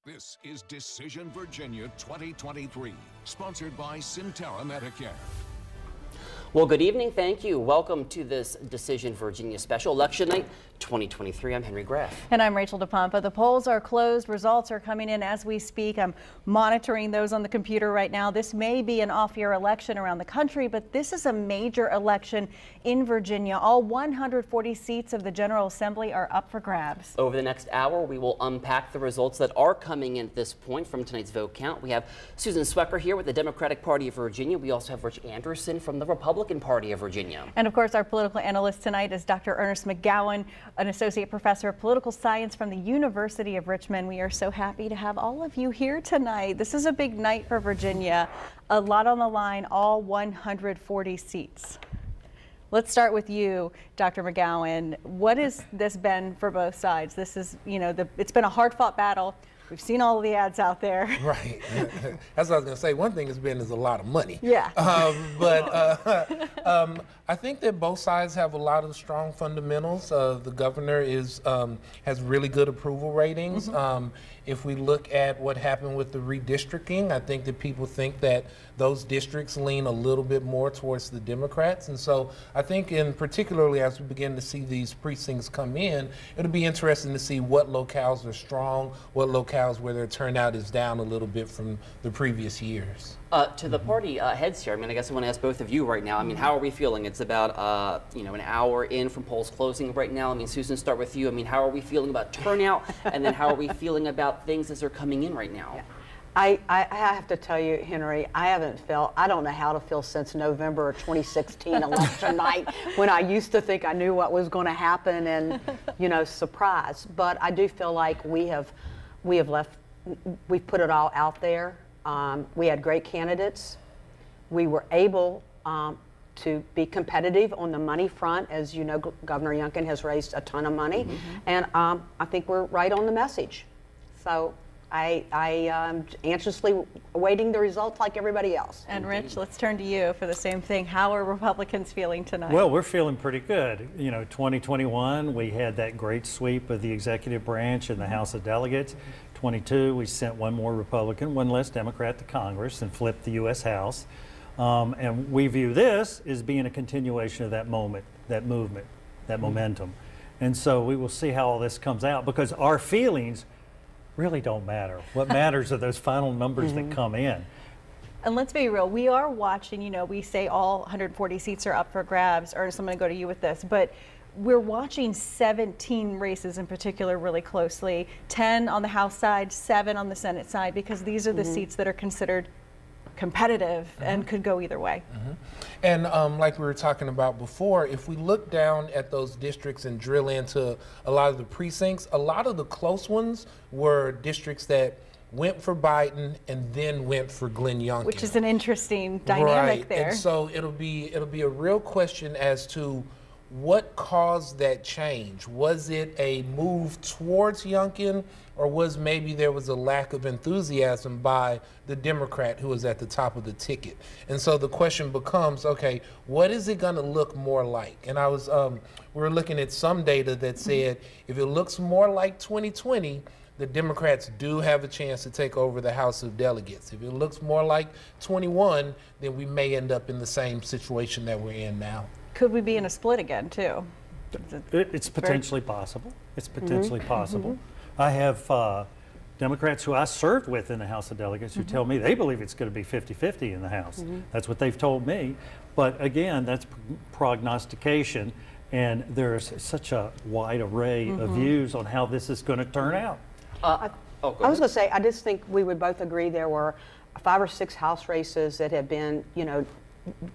This is Decision Virginia 2023, sponsored by Centera Medicare. Well, good evening. Thank you. Welcome to this Decision Virginia special election night 2023. I'm Henry Graff. And I'm Rachel DePompa. The polls are closed. Results are coming in as we speak. I'm monitoring those on the computer right now. This may be an off-year election around the country, but this is a major election in Virginia. All 140 seats of the General Assembly are up for grabs. Over the next hour, we will unpack the results that are coming in at this point from tonight's vote count. We have Susan Swecker here with the Democratic Party of Virginia. We also have Rich Anderson from the Republican Party of Virginia. And of course, our political analyst tonight is Dr. Ernest McGowan, an associate professor of political science from the University of Richmond. We are so happy to have all of you here tonight. This is a big night for Virginia. A lot on the line, all 140 seats. Let's start with you, Dr. McGowan. What has this been for both sides? This is, it's been a hard-fought battle. We've seen all of the ads out there. Right. That's what I was going to say. One thing has been is a lot of money. Yeah. I think that both sides have a lot of strong fundamentals. The governor has really good approval ratings. If we look at what happened with the redistricting, I think that people think that those districts lean a little bit more towards the Democrats. And so I think particularly as we begin to see these precincts come in, it'll be interesting to see what locales are strong, what locales where their turnout is down a little bit from the previous years. To the party heads here, I guess I want to ask both of you right now. How are we feeling? It's about, an hour in from polls closing right now. Susan, start with you. How are we feeling about turnout? And then how are we feeling about things as they're coming in right now? Yeah. I have to tell you, Henry, I don't know how to feel since November of 2016 election night, when I used to think I knew what was going to happen and, surprise. But I do feel like we've put it all out there. We had great candidates. We were able to be competitive on the money front. As you know, Governor Youngkin has raised a ton of money, and I think we're right on the message. So I am anxiously awaiting the results like everybody else. And Rich, let's turn to you for the same thing. How are Republicans feeling tonight? Well, we're feeling pretty good. 2021, we had that great sweep of the executive branch in the House of Delegates. 22, we sent one more Republican, one less Democrat to Congress and flipped the U.S. House. And we view this as being a continuation of that moment, that movement, that momentum. And so we will see how all this comes out, because our feelings really don't matter. What matters are those final numbers that come in. And let's be real, we are watching, we say all 140 seats are up for grabs. Ernest, I'm going to go to you with this, but we're watching 17 races in particular really closely, 10 on the House side, 7 on the Senate side, because these are the seats that are considered competitive and could go either way. And like we were talking about before, if we look down at those districts and drill into a lot of the precincts, a lot of the close ones were districts that went for Biden and then went for Glenn Youngkin. Which is an interesting dynamic there. And so it'll be a real question as to what caused that change. Was it a move towards Youngkin, or was maybe there was a lack of enthusiasm by the Democrat who was at the top of the ticket? And so the question becomes, okay, what is it going to look more like? And we were looking at some data that said if it looks more like 2020, the Democrats do have a chance to take over the House of Delegates. If it looks more like 21, then we may end up in the same situation that we're in now. Could we be in a split again, too? It's potentially possible. It's potentially possible. I have Democrats who I served with in the House of Delegates who tell me they believe it's going to be 50-50 in the House. That's what they've told me. But again, that's prognostication, and there's such a wide array of views on how this is going to turn out. I was going to say, I just think we would both agree there were 5 or 6 House races that have been,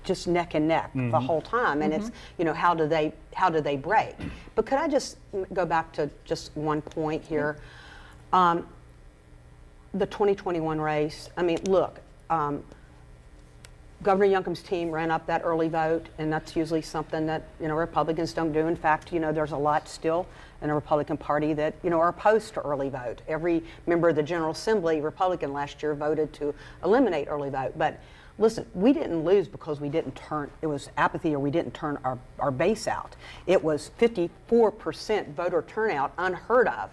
just neck and neck the whole time, and it's how do they break? But could I just go back to just one point here? The 2021 race. Look, Governor Youngkin's team ran up that early vote, and that's usually something that Republicans don't do. In fact, there's a lot still in the Republican Party that are opposed to early vote. Every member of the General Assembly, Republican, last year voted to eliminate early vote, but. Listen, we didn't lose because it was apathy or we didn't turn our base out. It was 54% voter turnout, unheard of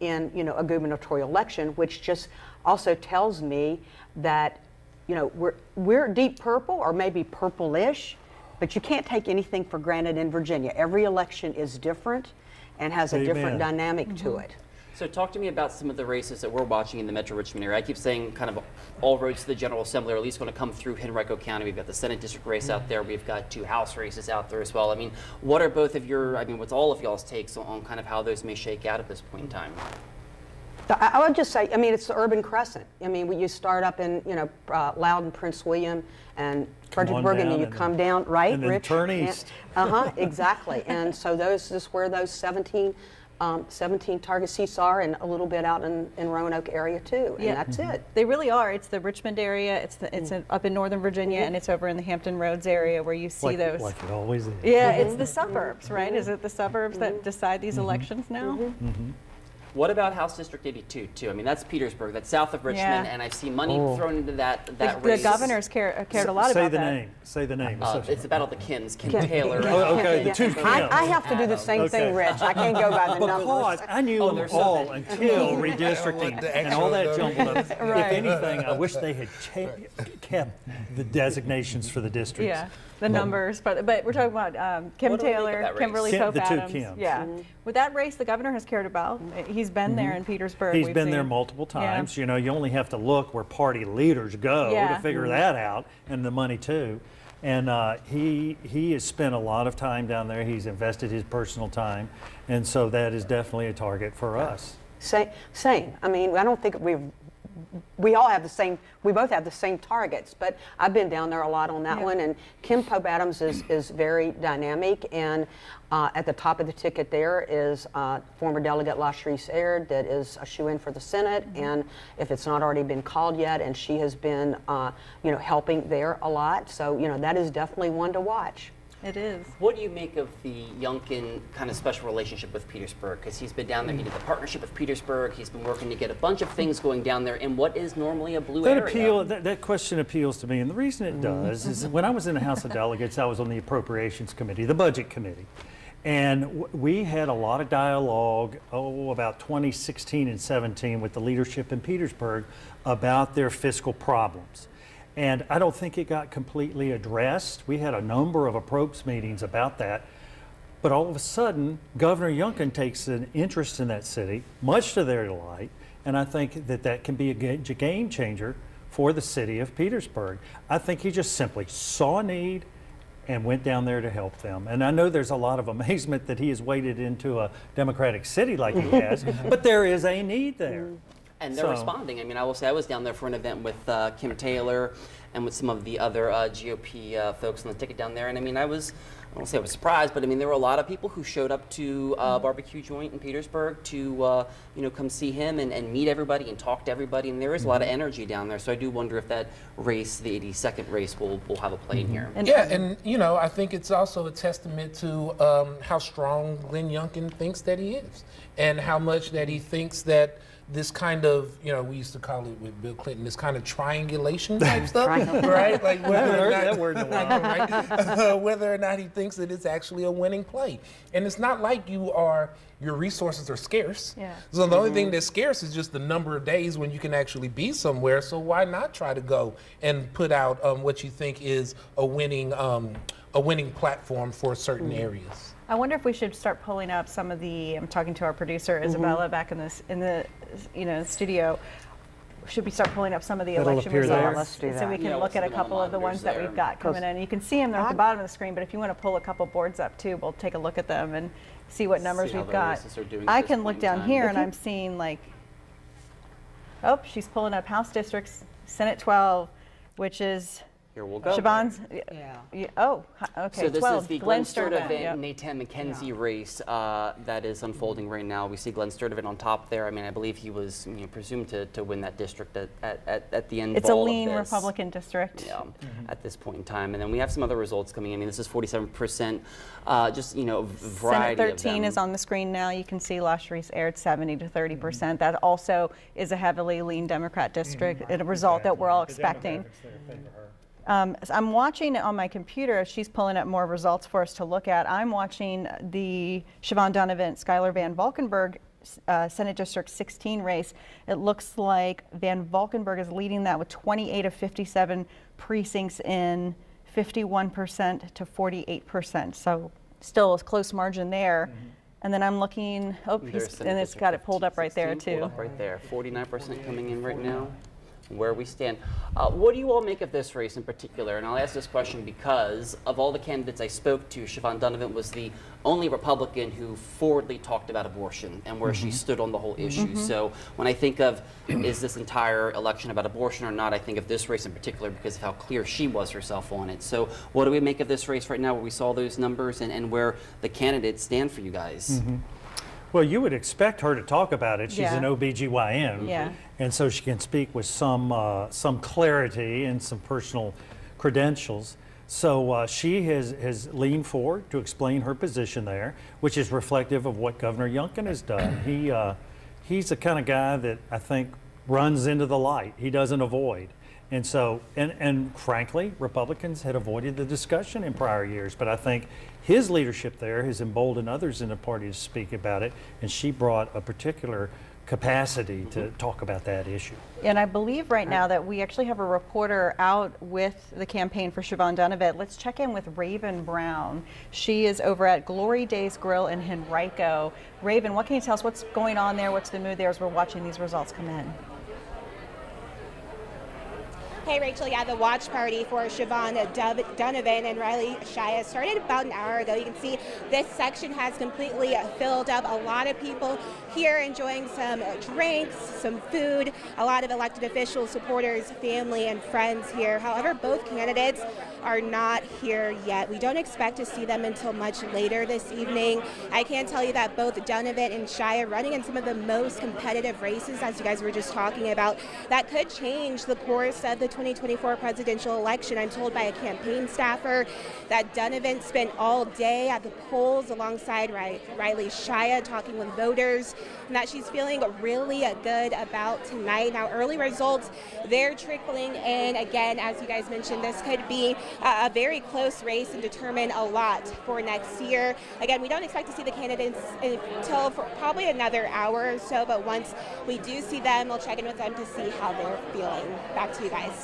in, you know, a gubernatorial election, which just also tells me that, you know, we're deep purple or maybe purple-ish, but you can't take anything for granted in Virginia. Every election is different and has a different dynamic to it. So talk to me about some of the races that we're watching in the Metro Richmond area. I keep saying kind of all roads to the General Assembly are at least going to come through Henrico County. We've got the Senate district race out there. We've got 2 House races out there as well. I mean, what are both of your, I mean, what's all of y'all's takes on kind of how those may shake out at this point in time? I would just say, I mean, it's the urban crescent. I mean, you start up in, you know, Loudon, Prince William, and Fredericksburg, and then you come down, right, and then Rich? turn east. Exactly. And so this is where those 17 target seats are, and a little bit out in Roanoke area too, and that's it. They really are. It's the Richmond area, it's up in Northern Virginia, and it's over in the Hampton Roads area where you see those. Like it always is. Yeah, it's the suburbs, right? Is it the suburbs that decide these elections now? What about House District 82 too? I mean, that's Petersburg, that's south of Richmond, and I've seen money thrown into that The race. governors cared a lot Say about the that. name. Say the name. It's the Battle of the Kins, Kim Taylor. Oh, okay, the 2 Kims. I have to do the same thing, Rich. I can't go by the Because numbers. I knew them all until redistricting and all that jumbled up. If anything, I wish they had kept the designations for the districts. Yeah, the numbers, but we're talking about Kim What do we make of Taylor, that race? Kimberly The Pope 2 Adams. Kims. Yeah, with that race, the governor has cared about. He's been there in Petersburg. He's we've been there seen. multiple Yeah. times. You know, you only have to look where party leaders go Yeah. to figure that out, and the money too. And he has spent a lot of time down there. He's invested his personal time, and so that is definitely a target for us. Same. I mean, I don't think we all have the same, we both have the same targets, but I've been down there a lot on that one, and Kim Pope Adams is very dynamic, and at the top of the ticket there is former Delegate LaSharice Aird that is a shoe-in for the Senate, and if it's not already been called yet, and she has been, you know, helping there a lot, so, you know, that is definitely one to watch. It is. What do you make of the Youngkin kind of special relationship with Petersburg? Because he's been down there, he did the partnership with Petersburg, he's been working to get a bunch of things going down there in what is normally a blue area. That question appeals to me, and the reason it does is when I was in the House of Delegates, I was on the Appropriations Committee, the Budget Committee, and we had a lot of dialogue, about 2016 and 17 with the leadership in Petersburg about their fiscal problems. And I don't think it got completely addressed. We had a number of approach meetings about that. But all of a sudden, Governor Youngkin takes an interest in that city, much to their delight, and I think that can be a game changer for the city of Petersburg. I think he just simply saw a need and went down there to help them. And I know there's a lot of amazement that he has waded into a Democratic city like he has, but there is a need there. And they're responding. I mean, I will say I was down there for an event with Kim Taylor and with some of the other GOP folks on the ticket down there. And I mean, I won't say I was surprised, but I mean, there were a lot of people who showed up to barbecue joint in Petersburg to, you know, come see him and meet everybody and talk to everybody. And there is a lot of energy down there. So I do wonder if that race, the 82nd race, will have a play in here. And you know, I think it's also a testament to how strong Glenn Youngkin thinks that he is, and how much that he thinks that this kind of, you know, we used to call it with Bill Clinton, this kind of triangulation type stuff, right? Like whether or not, that word in a while. right? Whether or not he thinks that it's actually a winning play. And it's not like your resources are scarce. Yeah. So the only thing that's scarce is just the number of days when you can actually be somewhere. So why not try to go and put out what you think is a winning platform for certain areas? I wonder if we should start pulling up some of the. I'm talking to our producer Isabella back in the studio. Should we start pulling up some of the That'll election appear there. results Let's do so that. we can Yeah, look we'll at a see them on couple of the ones monitors that we've there. got coming in? You can see them they're at the bottom of the screen, but if you want to pull a couple boards up too, we'll take a look at them and see what numbers how we've the got. races are doing I at this can point look in down time. here and I'm seeing like, oh, she's pulling up House districts, Senate 12, which is Here we'll go. Siobhan's. Yeah. Oh, okay. So this 12. is the Glenn Sturdivant Yep. Nathan McKenzie race that is unfolding right now. We see Glenn Sturdivant on top there. I mean, I believe he was presumed to win that district at the end It's of a all lean of this. Republican district. Yeah, at this point in time. And then we have some other results coming in. I mean, this is 47%, just, variety Senate of 13 them. is on the screen now. You can see LaSharice Aird 70 to 30%. That also is a heavily lean Democrat district, and a result that we're all expecting. So I'm watching on my computer. She's pulling up more results for us to look at. I'm watching the Siobhan Donovan, Skylar Van Valkenburg Senate District 16 race. It looks like Van Valkenburg is leading that with 28 of 57 precincts in, 51% to 48%. So still a close margin there. And then I'm looking, and it's got it pulled up right there too. Pulled up right there, 49% coming in right now. Where we stand. What do you all make of this race in particular? And I'll ask this question because of all the candidates I spoke to, Siobhan Donovan was the only Republican who forwardly talked about abortion and where she stood on the whole issue. So when I think of, is this entire election about abortion or not, I think of this race in particular because of how clear she was herself on it. So what do we make of this race right now where we saw those numbers and where the candidates stand for you guys? Well, you would expect her to talk about it. She's an OBGYN, Yeah. and so she can speak with some clarity and some personal credentials. So she has leaned forward to explain her position there, which is reflective of what Governor Youngkin has done. He's the kind of guy that I think runs into the light. He doesn't avoid. And so, and frankly, Republicans had avoided the discussion in prior years, but I think his leadership there has emboldened others in the party to speak about it, and she brought a particular capacity to talk about that issue. And I believe right now that we actually have a reporter out with the campaign for Siobhan Donovan. Let's check in with Raven Brown. She is over at Glory Days Grill in Henrico. Raven, what can you tell us? What's going on there? What's the mood there as we're watching these results come in? Hey Rachel, yeah, the watch party for Siobhan Donovan and Riley Shia started about an hour ago. You can see this section has completely filled up. A lot of people here enjoying some drinks, some food, a lot of elected officials, supporters, family, and friends here. However, both candidates are not here yet. We don't expect to see them until much later this evening. I can tell you that both Donovan and Shia running in some of the most competitive races, as you guys were just talking about, that could change the course of the 2024 presidential election. I'm told by a campaign staffer that Donovan spent all day at the polls alongside Riley Shia talking with voters, and that she's feeling really good about tonight. Now, early results, they're trickling in. Again, as you guys mentioned, this could be a very close race and determine a lot for next year. Again, we don't expect to see the candidates until for probably another hour or so, but once we do see them, we'll check in with them to see how they're feeling. Back to you guys.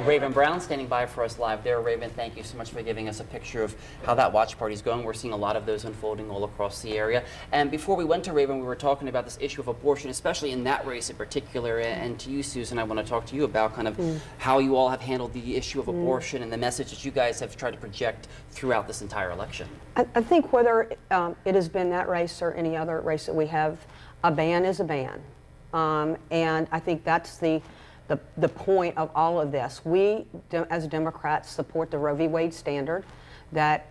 Raven Brown standing by for us live there. Raven, thank you so much for giving us a picture of how that watch party is going. We're seeing a lot of those unfolding all across the area. And before we went to Raven, we were talking about this issue of abortion, especially in that race in particular. And to you, Susan, I want to talk to you about kind of how you all have handled the issue of abortion and the message that you guys have tried to project throughout this entire election. I think whether it has been that race or any other race that we have, a ban is a ban. And I think that's the point of all of this. We, as Democrats, support the Roe v. Wade standard that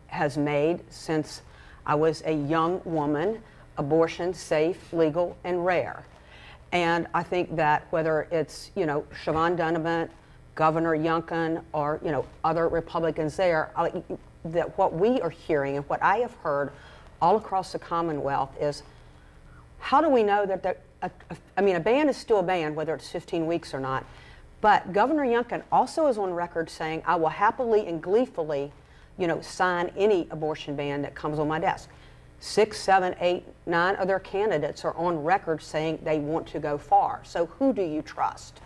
has made, since I was a young woman, abortion safe, legal, and rare. And I think that whether it's, Siobhan Donovan, Governor Youngkin, or, other Republicans there, that what we are hearing and what I have heard all across the Commonwealth is, how do we know that a ban is still a ban, whether it's 15 weeks or not. But Governor Youngkin also is on record saying, I will happily and gleefully, sign any abortion ban that comes on my desk. 6, 7, 8, 9 other candidates are on record saying they want to go far. So who do you trust?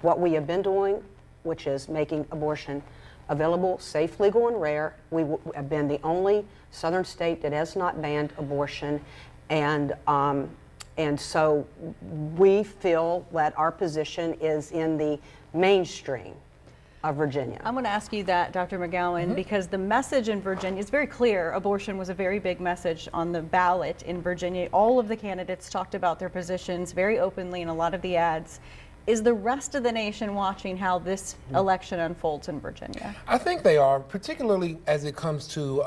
What we have been doing, which is making abortion available, safe, legal, and rare. We have been the only southern state that has not banned abortion. And so we feel that our position is in the mainstream of Virginia. I'm going to ask you that, Dr. McGowan, because the message in Virginia is very clear. Abortion was a very big message on the ballot in Virginia. All of the candidates talked about their positions very openly in a lot of the ads. Is the rest of the nation watching how this election unfolds in Virginia? I think they are, particularly as it comes to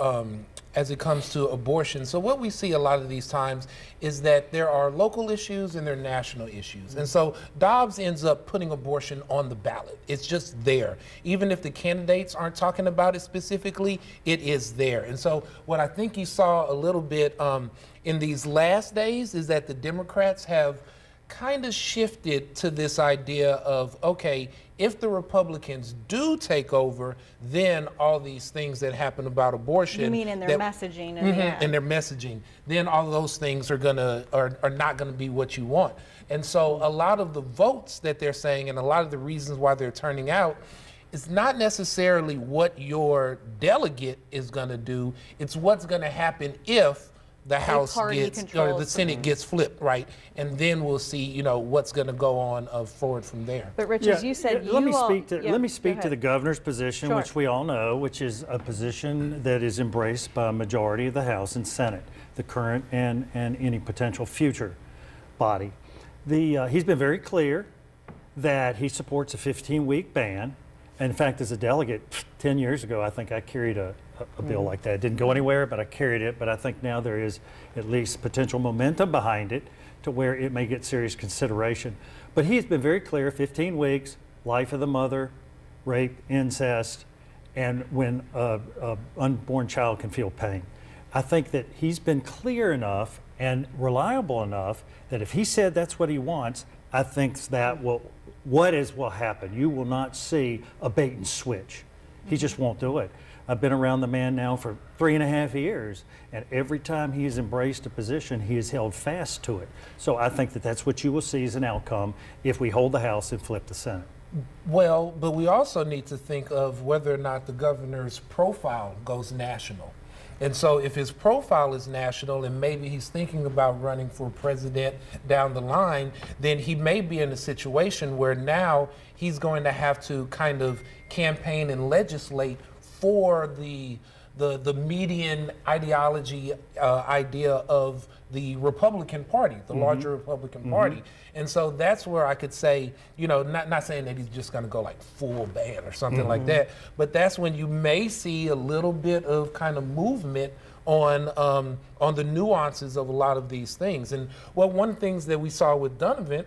abortion. So what we see a lot of these times is that there are local issues and there are national issues. And so Dobbs ends up putting abortion on the ballot. It's just there. Even if the candidates aren't talking about it specifically, it is there. And so what I think you saw a little bit in these last days is that the Democrats have kind of shifted to this idea of, okay, if the Republicans do take over, then all these things that happen about abortion. You mean in their messaging? In their messaging, then all of those things are not gonna be what you want. And so a lot of the votes that they're saying, and a lot of the reasons why they're turning out, it's not necessarily what your delegate is going to do. It's what's going to happen if the House gets, or the Senate gets flipped, right? And then we'll see, you know, what's going to go on forward from there. But Rich, as you said, let me speak to go the governor's position, Sure. which we all know, which is a position that is embraced by a majority of the House and Senate, the current and any potential future body. He's been very clear that he supports a 15-week ban. In fact, as a delegate 10 years ago, I think I carried a bill like that. It didn't go anywhere, but I carried it. But I think now there is at least potential momentum behind it to where it may get serious consideration. But he's been very clear, 15 weeks, life of the mother, rape, incest, and when an unborn child can feel pain. I think that he's been clear enough and reliable enough that if he said that's what he wants, I think that will happen. You will not see a bait and switch. He just won't do it. I've been around the man now for 3.5 years, and every time he has embraced a position, he has held fast to it. So I think that that's what you will see as an outcome if we hold the House and flip the Senate. Well, but we also need to think of whether or not the governor's profile goes national. And so if his profile is national and maybe he's thinking about running for president down the line, then he may be in a situation where now he's going to have to kind of campaign and legislate for the median ideology idea of the Republican Party, the larger Republican Party. And so that's where I could say, you know, not saying that he's just going to go like full ban or something like that, but that's when you may see a little bit of kind of movement on the nuances of a lot of these things. And well, one of the things that we saw with Donovan,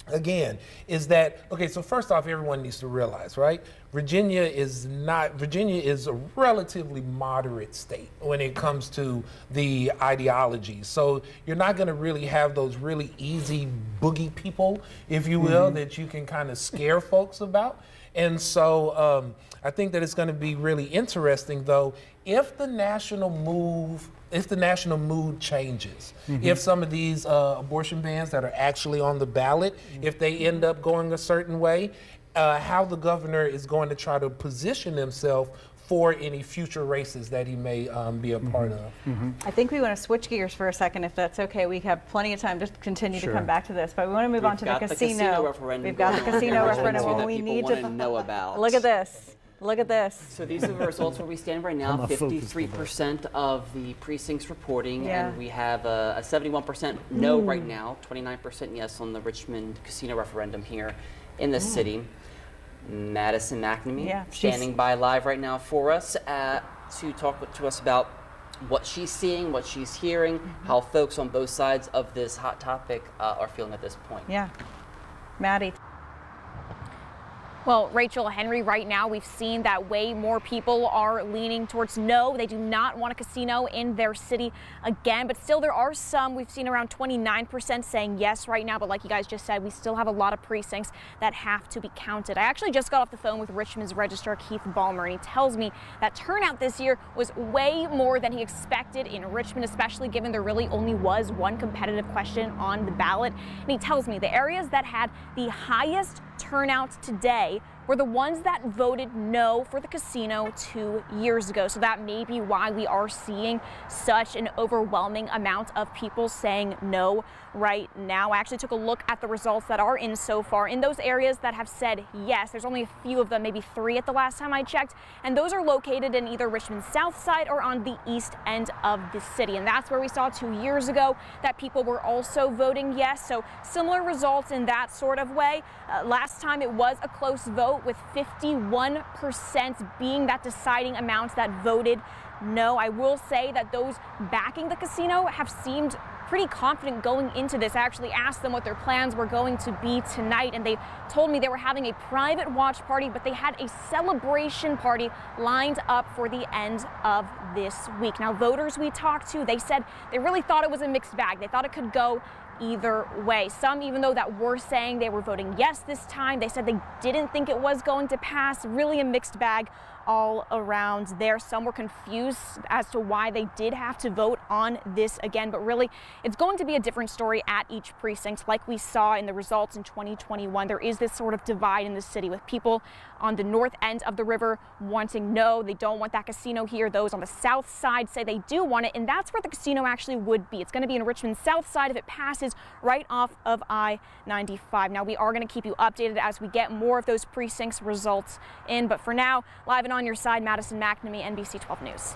again, is that, okay, so first off, everyone needs to realize, right? Virginia is a relatively moderate state when it comes to the ideology. So you're not going to really have those really easy boogie people, if you will, that you can kind of scare folks about. And so I think that it's going to be really interesting, though, if the national mood changes, if some of these abortion bans that are actually on the ballot, if they end up going a certain way, how the governor is going to try to position himself for any future races that he may be a part of. I think we want to switch gears for a second, if that's okay. We have plenty of time just to continue to come back to this, but we want to move on to the casino. Referendum. We've got the casino referendum, and we need to know about. look at this. Look at this. So these are the results where we stand right now. 53% of the precincts reporting, and we have a 71% no right now, 29% yes on the Richmond casino referendum here in the city. Madison McNamee standing by live right now for us to talk to us about what she's seeing, what she's hearing, how folks on both sides of this hot topic are feeling at this point. Yeah. Maddie. Well, Rachel, Henry, right now we've seen that way more people are leaning towards no. They do not want a casino in their city again, but still there are some. We've seen around 29% saying yes right now, but like you guys just said, we still have a lot of precincts that have to be counted. I actually just got off the phone with Richmond's Registrar Keith Ballmer, and he tells me that turnout this year was way more than he expected in Richmond, especially given there really only was one competitive question on the ballot. And he tells me the areas that had the highest turnout today were the ones that voted no for the casino 2 years ago. So that may be why we are seeing such an overwhelming amount of people saying no right now. I actually took a look at the results that are in so far. In those areas that have said yes, there's only a few of them, maybe 3 at the last time I checked, and those are located in either Richmond's south side or on the east end of the city. And that's where we saw 2 years ago that people were also voting yes. So similar results in that sort of way. Last time it was a close vote, with 51% being that deciding amount that voted no. I will say that those backing the casino have seemed pretty confident going into this. I actually asked them what their plans were going to be tonight, and they told me they were having a private watch party, but they had a celebration party lined up for the end of this week. Now, voters we talked to, they said they really thought it was a mixed bag. They thought it could go either way. Some, even though that were saying they were voting yes this time, they said they didn't think it was going to pass. Really a mixed bag all around there. Some were confused as to why they did have to vote on this again, but really it's going to be a different story at each precinct. Like we saw in the results in 2021, there is this sort of divide in the city with people on the north end of the river wanting no, they don't want that casino here. Those on the south side say they do want it, and that's where the casino actually would be. It's going to be in Richmond's south side if it passes right off of I-95. Now, we are going to keep you updated as we get more of those precincts results in, but for now, live and on your side, Madison McNamee, NBC 12 News.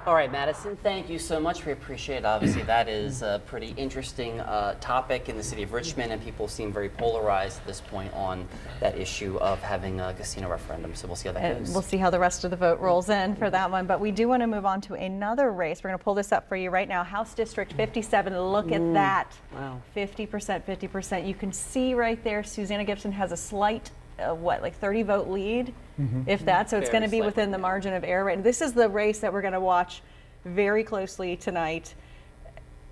All right, Madison, thank you so much. We appreciate it. Obviously, that is a pretty interesting topic in the city of Richmond, and people seem very polarized at this point on that issue of having a casino referendum. So we'll see how that goes. We'll see how the rest of the vote rolls in for that one. But we do want to move on to another race. We're going to pull this up for you right now. House District 57. Look at that. Wow. 50%, 50%. You can see right there, Susanna Gibson has a slight, like 30 vote lead, if that. So it's going to be within the margin of error. And this is the race that we're going to watch very closely tonight.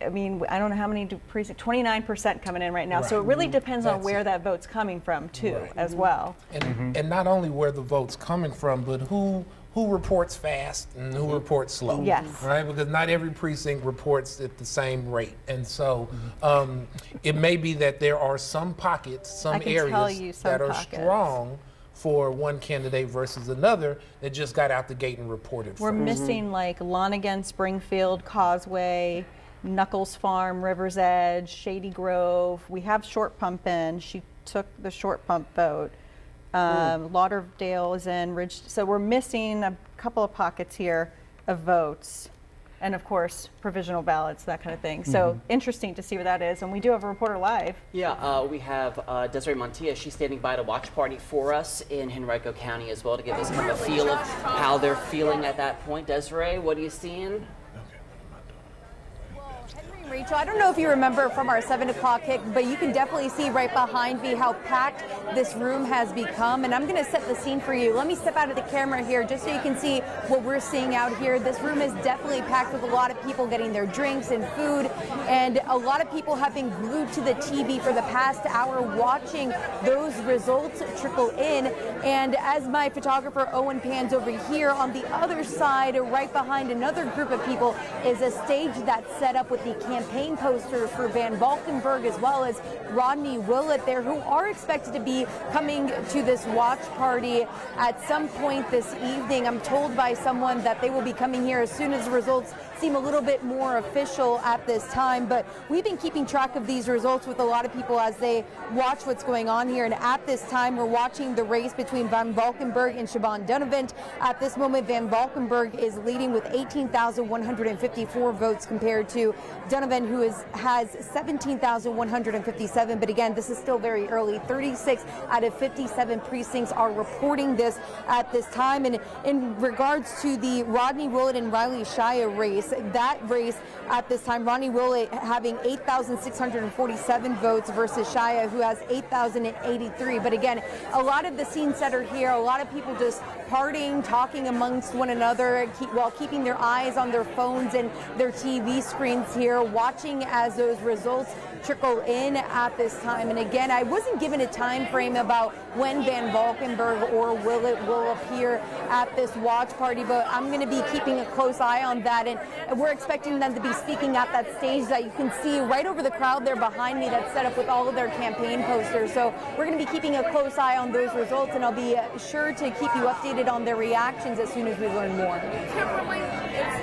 I mean, I don't know how many precincts, 29% coming in right now. So it really depends on where that vote's coming from too, as well. And not only where the vote's coming from, but who reports fast and who reports slow. Yes. Right? Because not every precinct reports at the same rate. And so it may be that there are some pockets, some areas that are strong for one candidate versus another that just got out the gate and reported. We're missing like Lonigan, Springfield, Causeway, Knuckles Farm, River's Edge, Shady Grove. We have Short Pump in. She took the Short Pump vote. Lauderdale is in Ridge. So we're missing a couple of pockets here of votes. And of course, provisional ballots, that kind of thing. So interesting to see where that is. And we do have a reporter live. Yeah, we have Desiree Montilla. She's standing by to watch party for us in Henrico County as well to give us kind of a feel of how they're feeling at that point. Desiree, what are you seeing? Rachel, I don't know if you remember from our 7 o'clock kick, but you can definitely see right behind me how packed this room has become. And I'm going to set the scene for you. Let me step out of the camera here just so you can see what we're seeing out here. This room is definitely packed with a lot of people getting their drinks and food. And a lot of people have been glued to the TV for the past hour watching those results trickle in. And as my photographer Owen pans over here, on the other side, right behind another group of people, is a stage that's set up with the campaign posters for Van Valkenburg as well as Rodney Willett there, who are expected to be coming to this watch party at some point this evening. I'm told by someone that they will be coming here as soon as the results seem a little bit more official at this time, but we've been keeping track of these results with a lot of people as they watch what's going on here. And at this time, we're watching the race between Van Valkenburg and Siobhan Dunavant. At this moment, Van Valkenburg is leading with 18,154 votes compared to Dunavant, who has 17,157. But again, this is still very early. 36 out of 57 precincts are reporting this at this time. And in regards to the Rodney Willett and Riley Shia race, that race at this time, Rodney Willett having 8,647 votes versus Shia, who has 8,083. But again, a lot of the scene setter here, a lot of people just partying, talking amongst one another while keeping their eyes on their phones and their TV screens here, watching as those results trickle in at this time. And again, I wasn't given a time frame about when Van Valkenburg or Willett will appear at this watch party, but I'm going to be keeping a close eye on that. And we're expecting them to be speaking at that stage that you can see right over the crowd there behind me that's set up with all of their campaign posters. So we're going to be keeping a close eye on those results, and I'll be sure to keep you updated on their reactions as soon as we learn more.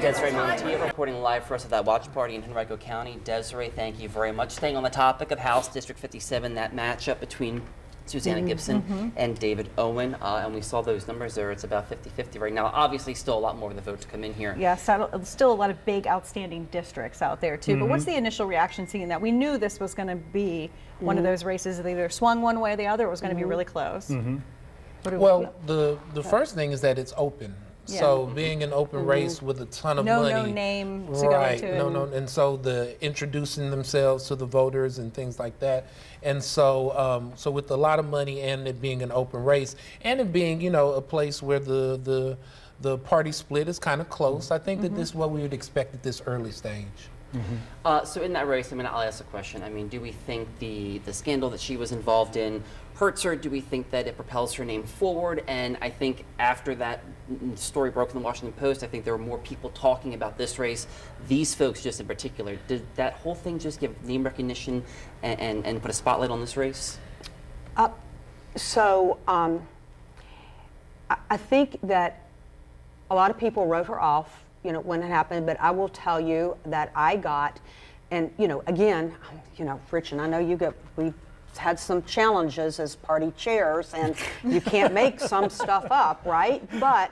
Desiree Montilla reporting live for us at that watch party in Henrico County. Desiree, thank you very much. Staying on the topic of House District 57, that matchup between Susanna Gibson and David Owen, and we saw those numbers there. It's about 50-50 right now. Obviously, still a lot more of the vote to come in here. Yes, still a lot of big, outstanding districts out there, too. But what's the initial reaction seeing that? We knew this was going to be one of those races that either swung one way or the other, or it was going to be really close. Well, the first thing is that it's open. Yeah. So being an open race with a ton of money. No name to go into it. And so the introducing themselves to the voters and things like that. And so so with a lot of money and it being an open race and it being, a place where the party split is kind of close, I think that this is what we would expect at this early stage. So in that race, I mean, I'll ask a question. I mean, do we think the scandal that she was involved in hurts her? Do we think that it propels her name forward? And I think after that story broke in the Washington Post, I think there were more people talking about this race, these folks just in particular. Did that whole thing just give name recognition and put a spotlight on this race? I think that a lot of people wrote her off, when it happened, but I will tell you that I got, and, again, Rich, and I know we had some challenges as party chairs, and you can't make some stuff up, right? But,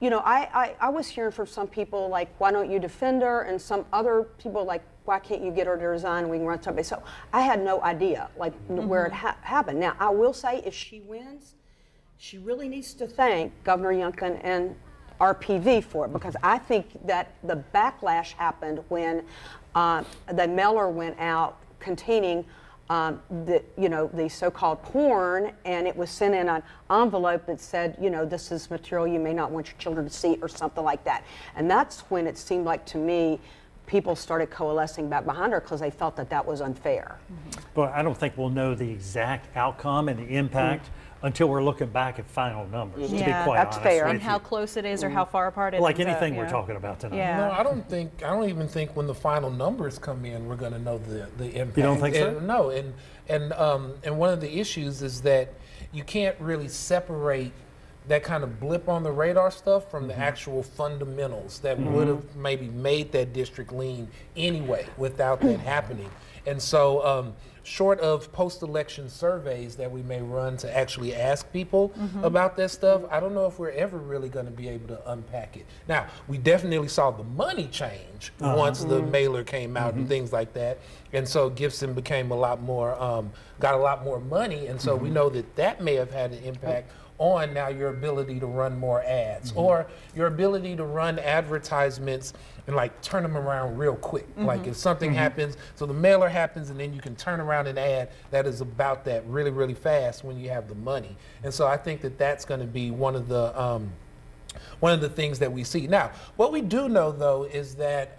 I was hearing from some people, like, why don't you defend her? And some other people, like, why can't you get her to resign? We can run somebody. So I had no idea, like, where it happened. Now, I will say, if she wins, she really needs to thank Governor Youngkin and RPV for it, because I think that the backlash happened when the mailer went out containing the so-called porn, and it was sent in an envelope that said, this is material you may not want your children to see, or something like that. And that's when it seemed like to me people started coalescing back behind her, because they felt that that was unfair. But I don't think we'll know the exact outcome and the impact until we're looking back at final numbers, to be quite that's honest fair. with And how you. close it is or how far apart it is. Like anything we're talking about tonight. Yeah. No, I don't even think when the final numbers come in, we're going to know the impact. You don't think so? No, and one of the issues is that you can't really separate that kind of blip on the radar stuff from the actual fundamentals that would have maybe made that district lean anyway without that happening. And so, short of post-election surveys that we may run to actually ask people about that stuff, I don't know if we're ever really going to be able to unpack it. Now, we definitely saw the money change once the mailer came out and things like that. And so Gibson became a lot more, got a lot more money. And so we know that may have had an impact on now your ability to run more ads or your ability to run advertisements and like turn them around real quick. Like if something happens, so the mailer happens and then you can turn around an ad that is about that really, really fast when you have the money. And so I think that that's going to be one of the things that we see. Now, what we do know, though, is that,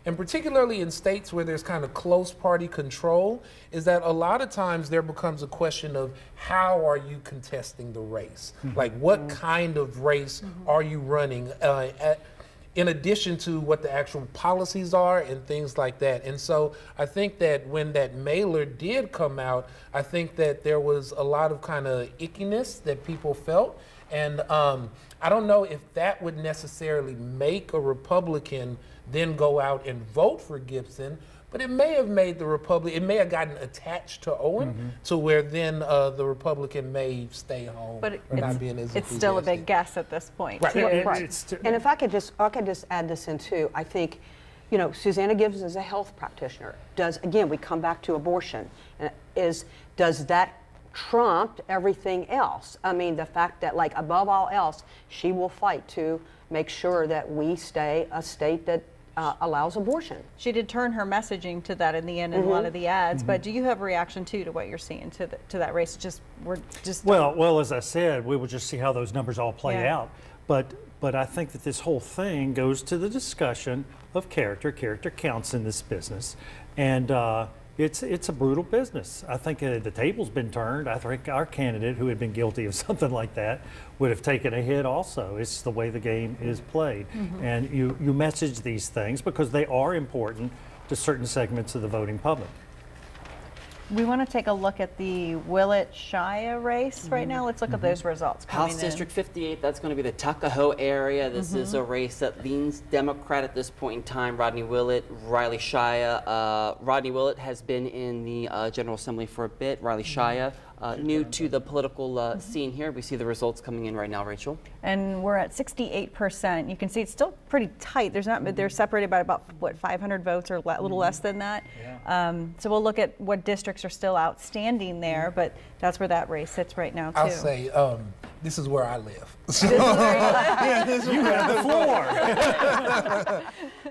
and particularly in states where there's kind of close party control, is that a lot of times there becomes a question of how are you contesting the race? Like, what kind of race are you running? In addition to what the actual policies are and things like that. And so I think that when that mailer did come out, I think that there was a lot of kind of ickiness that people felt. And I don't know if that would necessarily make a Republican then go out and vote for Gibson, but it may have made it may have gotten attached to Owen to where then the Republican may stay home But or not being as it's still a big enthusiastic. guess at this point, Right. too. And if I could just add this in too, I think, Susanna Gibbs is a health practitioner. Again, we come back to abortion. Does that trump everything else? I mean, the fact that, like, above all else, she will fight to make sure that we stay a state that allows abortion. She did turn her messaging to that in the end in a lot of the ads, but do you have a reaction too to what you're seeing to that race? Well, as I said, we will just see how those numbers all play out. But I think that this whole thing goes to the discussion of character. Character counts in this business, and it's a brutal business. I think the table's been turned. I think our candidate, who had been guilty of something like that, would have taken a hit also. It's the way the game is played. And you message these things because they are important to certain segments of the voting public. We want to take a look at the Willett-Shia race right now. Let's look at those results coming House in. District 58, that's going to be the Tuckahoe area. This is a race that leans Democrat at this point in time. Rodney Willett, Riley Shia. Rodney Willett has been in the General Assembly for a bit. Riley Shia, new to the political scene here. We see the results coming in right now, Rachel. And we're at 68%. You can see it's still pretty tight. They're separated by about, 500 votes or a little less than that. So we'll look at what districts are still outstanding there, but that's where that race sits right now, too. I'll say, this is where I live. You have the floor.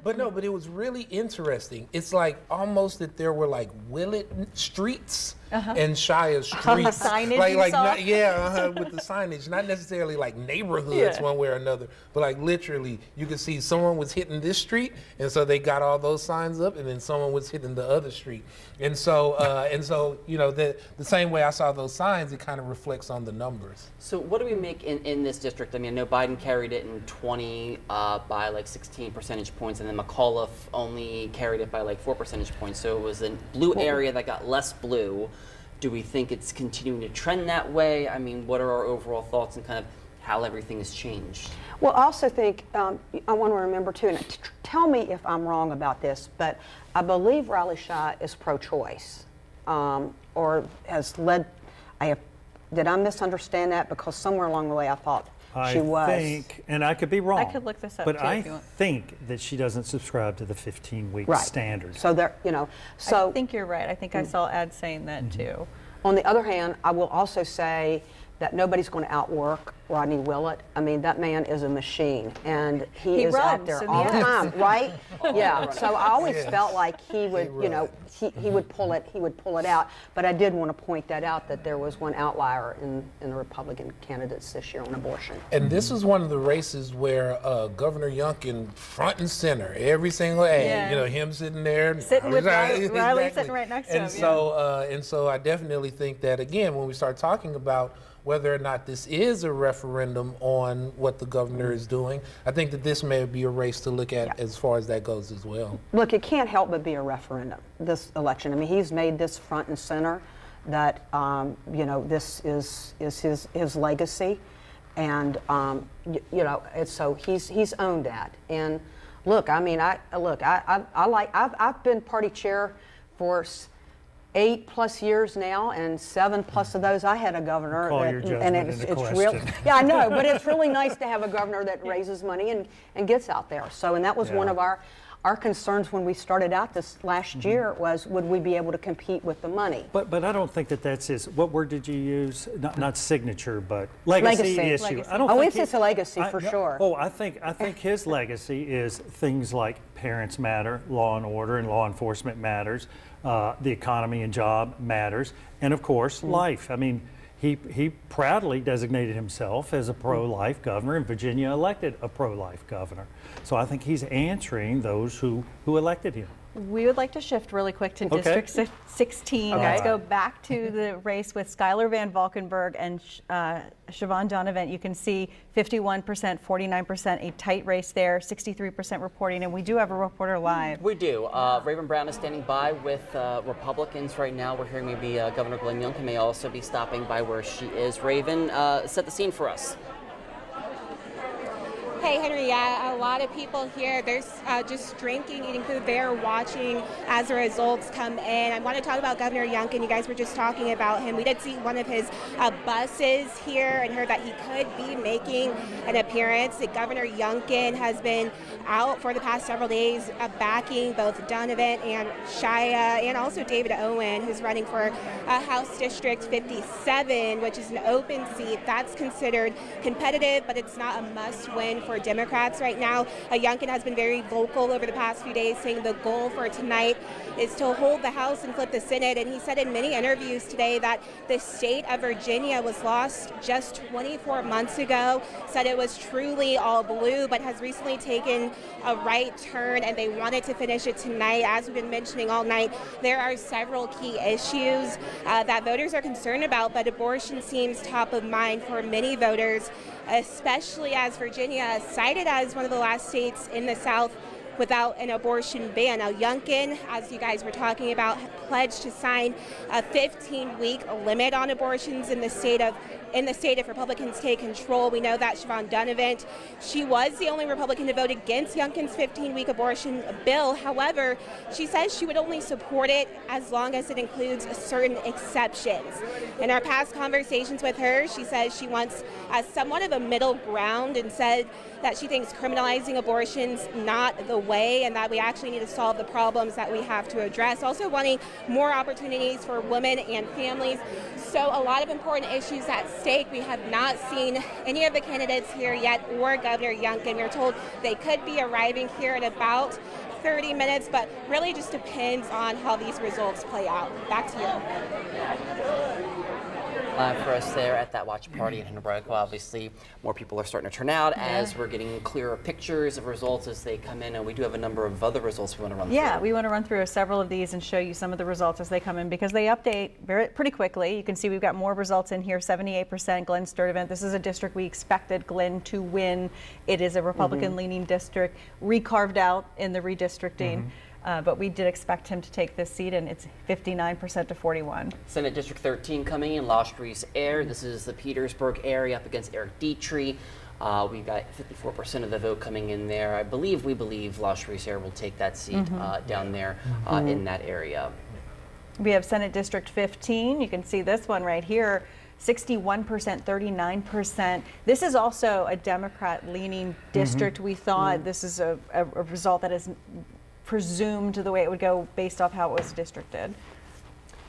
But no, but it was really interesting. It's like almost that there were like Willett streets and Shia streets. Signage you like saw? with the signage, not necessarily like neighborhoods one way or another, but like literally you could see someone was hitting this street, and so they got all those signs up, and then someone was hitting the other street. And so you know, the same way I saw those signs, it kind of reflects on the numbers. So what do we make in this district? I mean, I know Biden carried it in 20 by like 16 percentage points, and then McAuliffe only carried it by like 4 percentage points. So it was a blue area that got less blue. Do we think it's continuing to trend that way? I mean, what are our overall thoughts and kind of how everything has changed? Well, I also think I want to remember too, and tell me if I'm wrong about this, but I believe Riley Shia is pro-choice, or has led. Did I misunderstand that? Because somewhere along the way I thought she was. I think, and I could be wrong. I could look this up but too, I if you want. think that she doesn't subscribe to the 15-week Right. standard. So there, you know, so I think you're right. I think I saw ads saying that too. on the other hand, I will also say that nobody's going to outwork Rodney Willett. I mean, that man is a machine, and he is out runs there in the all the ads. time, right? Yeah. So I always felt like he would, you know, he would pull it out. But I did want to point that out, that there was one outlier in the Republican candidates this year on abortion. And this is one of the races where Governor Youngkin front and center every single ad. Yeah. You know, him sitting there, Sitting with Riley Exactly. sitting right next to and him, So, and so, I definitely think that again, when we start talking about whether or not this is a referendum on what the governor is doing, I think that this may be a race to look at as far as that goes as well. Look, it can't help but be a referendum, this election. I mean, he's made this front and center, that, you know, this is his legacy. And, you know, it's, so he's owned that. And look, I mean, I've been party chair for 8+ years now, and 7+ of those I had a governor. Call your judgment into real. question. Yeah, I know, but it's really nice to have a governor that raises money and gets out there. So, and that was one of our concerns when we started out this last year, was would we be able to compete with the money? But I don't think that that's his. What word did you use? Not signature, but legacy issue. Legacy. I don't Oh, think it's a legacy for sure. Oh, I think his legacy is things like parents matter, law and order and law enforcement matters, the economy and job matters, and of course life. I mean, he proudly designated himself as a pro-life governor, and Virginia elected a pro-life governor. So I think he's answering those who elected him. We would like to shift really quick to District 16. Okay. Let's go back to the race with Schuyler Van Valkenburg and Siobhan Donovan. You can see 51%, 49%, a tight race there, 63% reporting, and we do have a reporter live. We do. Raven Brown is standing by with Republicans right now. We're hearing maybe Governor Glenn Youngkin may also be stopping by where she is. Raven, set the scene for us. Hey, Henry, yeah, a lot of people here, they're just drinking, eating food. They're watching as the results come in. I want to talk about Governor Youngkin. You guys were just talking about him. We did see one of his buses here and heard that he could be making an appearance. Governor Youngkin has been out for the past several days backing both Donovan and Shia, and also David Owen, who's running for House District 57, which is an open seat. That's considered competitive, but it's not a must-win for Democrats right now. Youngkin has been very vocal over the past few days, saying the goal for tonight is to hold the House and flip the Senate. And he said in many interviews today that the state of Virginia was lost just 24 months ago, said it was truly all blue, but has recently taken a right turn, and they wanted to finish it tonight. As we've been mentioning all night, there are several key issues that voters are concerned about, but abortion seems top of mind for many voters, especially as Virginia is cited as one of the last states in the South without an abortion ban. Now, Youngkin, as you guys were talking about, pledged to sign a 15-week limit on abortions in the state if Republicans take control. We know that Siobhan Donovan, she was the only Republican to vote against Youngkin's 15-week abortion bill. However, she says she would only support it as long as it includes certain exceptions. In our past conversations with her, she says she wants somewhat of a middle ground, and said that she thinks criminalizing abortion's not the way and that we actually need to solve the problems that we have to address. Also wanting more opportunities for women and families. So a lot of important issues at stake. We have not seen any of the candidates here yet or Governor Youngkin. We're told they could be arriving here in about 30 minutes, but really just depends on how these results play out. Back to you. Live for us there at that watch party in Henrico. Obviously, more people are starting to turn out as we're getting clearer pictures of results as they come in, and we do have a number of other results we want to run through. Yeah, we want to run through several of these and show you some of the results as they come in because they update pretty quickly. You can see we've got more results in here, 78% Glenn Sturtevant. This is a district we expected Glenn to win. It is a Republican-leaning district, recarved out in the redistricting. But we did expect him to take this seat, and it's 59% to 41. Senate District 13 coming in, Las Ruiz Air. This is the Petersburg area up against Eric Dietrich. We've got 54% of the vote coming in there. We believe Las Ruiz Air will take that seat down there in that area. We have Senate District 15. You can see this one right here. 61%, 39%. This is also a Democrat-leaning district. We thought this is a result that is presumed the way it would go based off how it was districted.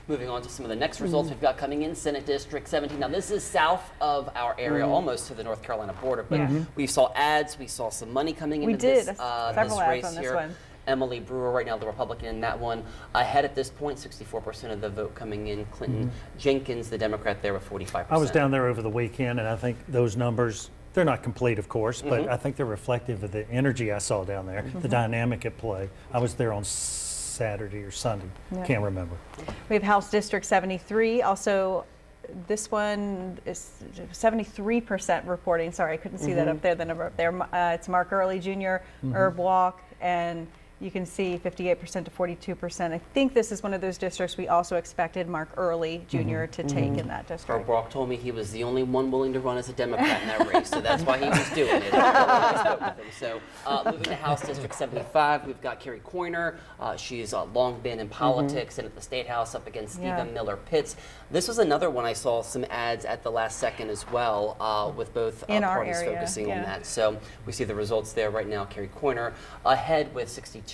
Moving on to some of the next results we've got coming in, Senate District 17. Now this is south of our area, almost to the North Carolina border, but we saw ads, we saw some money coming into this race ads on here. This one. Emily Brewer, right now the Republican in that one, ahead at this point, 64% of the vote coming in. Clinton Jenkins, the Democrat there with 45%. I was down there over the weekend, and I think those numbers, they're not complete, of course, but I think they're reflective of the energy I saw down there, the dynamic at play. I was there on Saturday or Sunday, can't remember. We have House District 73, also this one is 73% reporting. Sorry, I couldn't see that up there, the number up there. It's Mark Early Jr., Herb Walk, and you can see 58% to 42%. I think this is one of those districts we also expected Mark Early Jr. to take in that district. Herb Walk told me he was the only one willing to run as a Democrat in that race, so that's why he was doing it. So moving to House District 75, we've got Carrie Coyner. She's long been in politics and at the State House up against Stephen Miller Pitts. This was another one I saw some ads at the last second as well, with both parties focusing on that. So we see the results there right now. Carrie Coyner ahead with 62%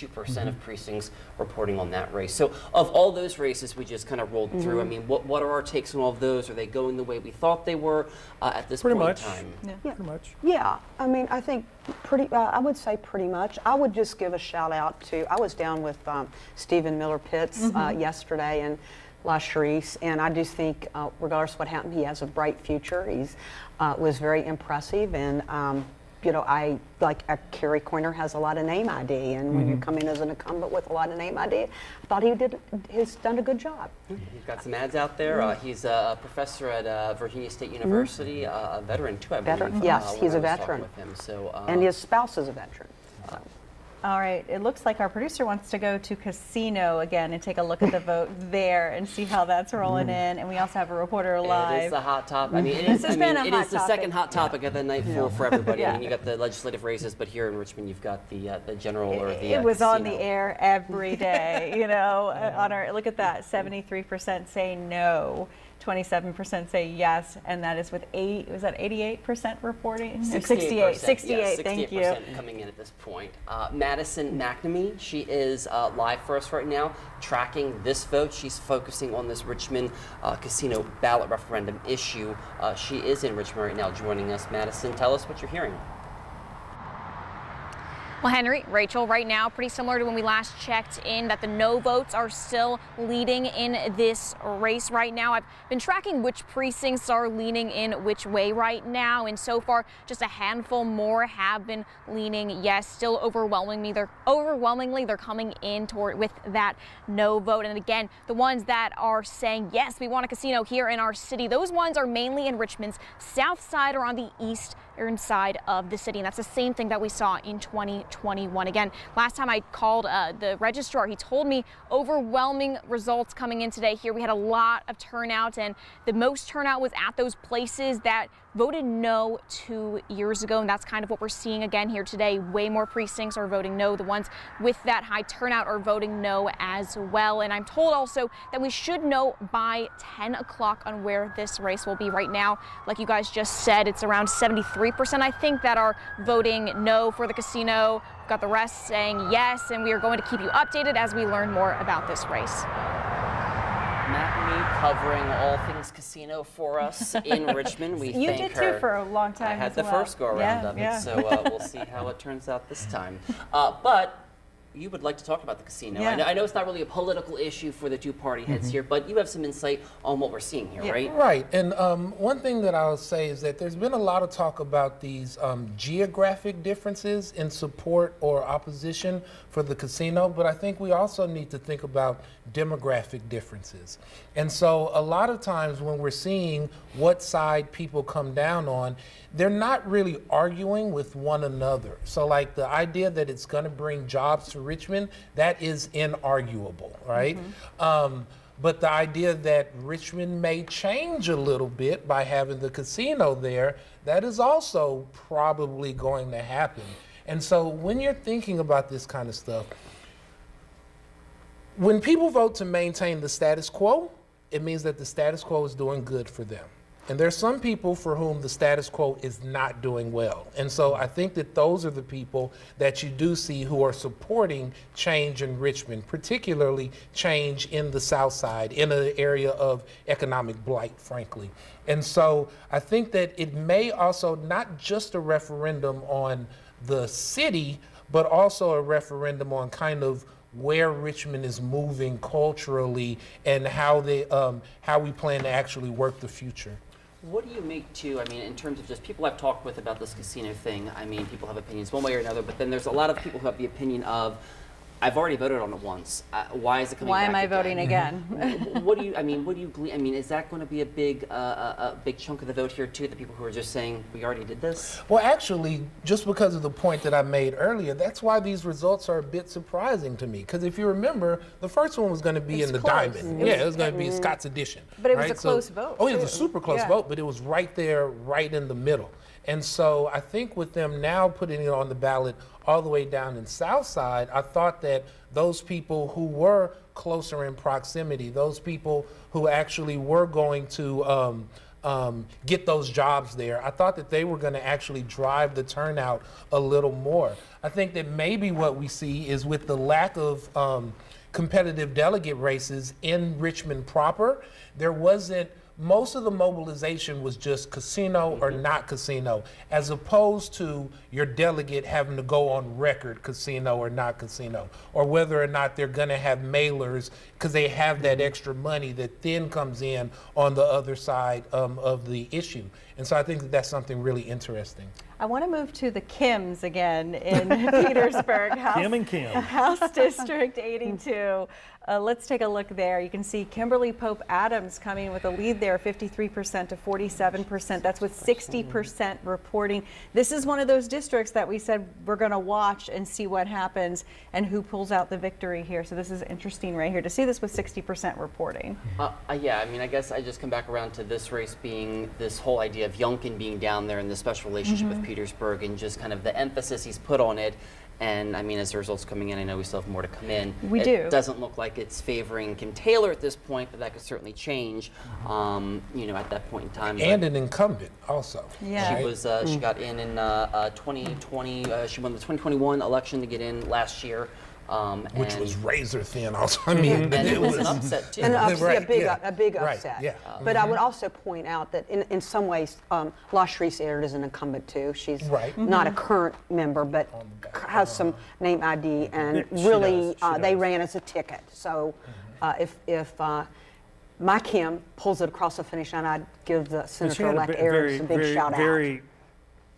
of precincts reporting on that race. So of all those races we just kind of rolled through, I mean, what are our takes on all of those? Are they going the way we thought they were at this point in time? Pretty much. Yeah, I mean, I think I would say pretty much. I would just give a shout out to, I was down with Stephen Miller Pitts yesterday in La Charisse, and I do think, regardless of what happened, he has a bright future. He's was very impressive, and you know, I like Carrie Coyner has a lot of name ID, and when you come in as an incumbent with a lot of name ID, I thought he's done a good job. He's got some ads out there. He's a professor at Virginia State University, a veteran too, I believe. Yes, he's a veteran. With him, so, and his spouse is a veteran. So. All right, it looks like our producer wants to go to Casino again and take a look at the vote there and see how that's rolling in. And we also have a reporter live. It is the hot topic. I mean, it is the second hot topic of the night for everybody. I mean, you got the legislative races, but here in Richmond, you've got the general or the It was casino. on the air every day, you know. On our look at that, 73% say no. 27% say yes, and that is with 88% reporting? 68, yes, thank you. 68% coming in at this point. Madison McNamee, she is live for us right now, tracking this vote. She's focusing on this Richmond casino ballot referendum issue. She is in Richmond right now joining us. Madison, tell us what you're hearing. Well, Henry, Rachel, right now, pretty similar to when we last checked in, that the no votes are still leading in this race right now. I've been tracking which precincts are leaning in which way right now, and so far, just a handful more have been leaning yes. Still overwhelmingly, they're coming in with that no vote. And again, the ones that are saying yes, we want a casino here in our city, those ones are mainly in Richmond's south side or on the eastern side of the city, and that's the same thing that we saw in 2021. Again, last time I called the registrar, he told me overwhelming results coming in today here. We had a lot of turnout, and the most turnout was at those places that voted no 2 years ago, and that's kind of what we're seeing again here today. Way more precincts are voting no. The ones with that high turnout are voting no as well. And I'm told also that we should know by 10 o'clock on where this race will be. Right now, like you guys just said, it's around 73%, I think, that are voting no for the casino. got the rest saying yes, and we are going to keep you updated as we learn more about this race. Matt covering all things casino for us in Richmond. We You thank did her. too for a long time. I had as the well. first go around of Yeah. it, so we'll see how it turns out this time. But you would like to talk about the casino. Yeah. I know it's not really a political issue for the two party heads here, but you have some insight on what we're seeing here, right? Right, and one thing that I'll say is that there's been a lot of talk about these geographic differences in support or opposition for the casino, but I think we also need to think about demographic differences. And so a lot of times when we're seeing what side people come down on, they're not really arguing with one another. So like the idea that it's gonna bring jobs to Richmond, that is inarguable, right? But the idea that Richmond may change a little bit by having the casino there, that is also probably going to happen. And so when you're thinking about this kind of stuff, when people vote to maintain the status quo, it means that the status quo is doing good for them. And there's some people for whom the status quo is not doing well. And so I think that those are the people that you do see who are supporting change in Richmond, particularly change in the South Side, in an area of economic blight, frankly. And so I think that it may also not just a referendum on the city, but also a referendum on kind of where Richmond is moving culturally and how we plan to actually work the future. What do you make too, I mean, in terms of just people I've talked with about this casino thing, I mean, people have opinions one way or another, but then there's a lot of people who have the opinion of, I've already voted on it once. Why is it coming back Why am I again? voting again? What do you glean? I mean, is that going to be a big chunk of the vote here too? The people who are just saying we already did this. Well, actually, just because of the point that I made earlier, that's why these results are a bit surprising to me. Because if you remember, the first one was going to be in the close. diamond. It was going to be Scott's Edition. But it was right? a close vote, Oh, it was too. a super close Yeah. vote, but it was right there, right in the middle. And so I think with them now putting it on the ballot all the way down in South Side, I thought that those people who were closer in proximity, those people who actually were going to get those jobs there, I thought that they were going to actually drive the turnout a little more. I think that maybe what we see is with the lack of competitive delegate races in Richmond proper, there wasn't, most of the mobilization was just casino or not casino, as opposed to your delegate having to go on record casino or not casino, or whether or not they're going to have mailers because they have that extra money that then comes in on the other side of the issue. And so I think that that's something really interesting. I want to move to the Kims again in Petersburg. Kim and Kim. House District 82. Let's take a look there. You can see Kimberly Pope Adams coming with a lead there, 53% to 47%. That's with 60% reporting. This is one of those districts that we said we're going to watch and see what happens and who pulls out the victory here. So this is interesting right here to see this with 60% reporting. Yeah, I mean, I guess I just come back around to this race being this whole idea of Youngkin being down there and the special relationship with Petersburg and just kind of the emphasis he's put on it. And I mean, as the results coming in, I know we still have more to come in. It doesn't look like it's favoring Kim Taylor at this point, but that could certainly change, you know, at that point in time. And an incumbent also. Yeah. She was, she got in 2020, she won the 2021 election to get in last year. Which was razor thin also. I mean, and it was an upset too. And obviously Right, a big Right, upset. yeah. But I would also point out that in some ways, LaSharice Aird is an incumbent too. She's Right. not a current member, but has some name ID, and She really does, she they does. ran as a ticket. So if my Kim pulls it across the finish line, I'd give the She had Senator-elect a Aird a big shout out. very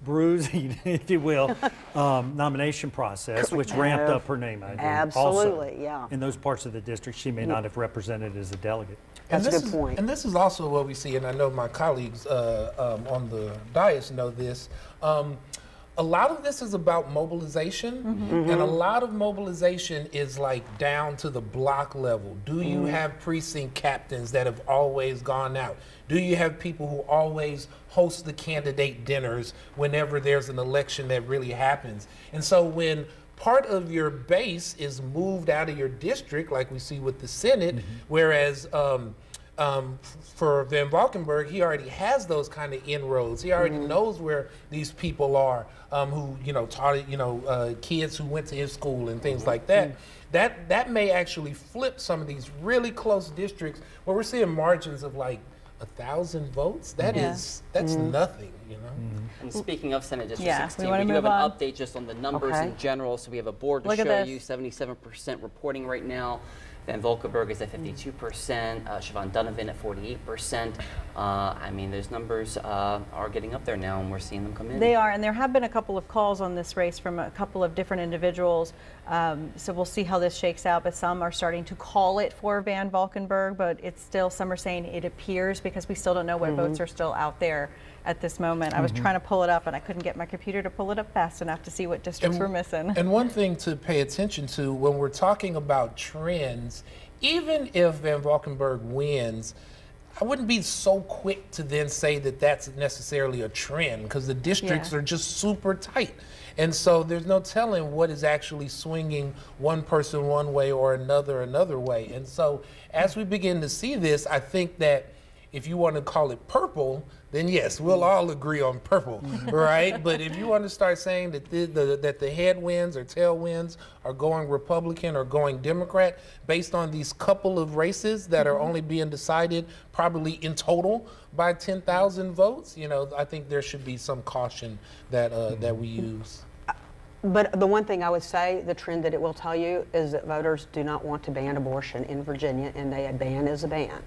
bruising, if you will, nomination process, which ramped up her name ID. Absolutely, also. yeah. In those parts of the district, she may not have represented as a delegate. That's a this good is- point. And this is also what we see, and I know my colleagues on the dais know this. A lot of this is about mobilization, and a lot of mobilization is like down to the block level. Do you have precinct captains that have always gone out? Do you have people who always host the candidate dinners whenever there's an election that really happens? And so when part of your base is moved out of your district, like we see with the Senate, whereas for Van Valkenburg, he already has those kind of inroads. He already knows where these people are who, taught kids who went to his school and things like that. That may actually flip some of these really close districts where we're seeing margins of like 1,000 votes. That's nothing, And speaking of Senate District Yeah, we 16, wanna we do move have an on. update just on the numbers Okay. in general. So we have a board to Look at show this. you, 77% reporting right now. Van Valkenburg is at 52%, Siobhan Donovan at 48%. I mean, those numbers are getting up there now, and we're seeing them come in. They are, and there have been a couple of calls on this race from a couple of different individuals. So we'll see how this shakes out, but some are starting to call it for Van Valkenburg, but it's still, some are saying it appears, because we still don't know what votes are still out there at this moment. I was trying to pull it up and I couldn't get my computer to pull it up fast enough to see what districts were missing. And one thing to pay attention to when we're talking about trends, even if Van Valkenburg wins, I wouldn't be so quick to then say that that's necessarily a trend, because the districts are just super tight. And so there's no telling what is actually swinging one person one way or another way. And so as we begin to see this, I think that if you want to call it purple, then yes, we'll all agree on purple, right? But if you want to start saying that the headwinds or tailwinds are going Republican or going Democrat based on these couple of races that are only being decided probably in total by 10,000 votes, I think there should be some caution that we use. But the one thing I would say, the trend that it will tell you, is that voters do not want to ban abortion in Virginia, and a ban is a ban.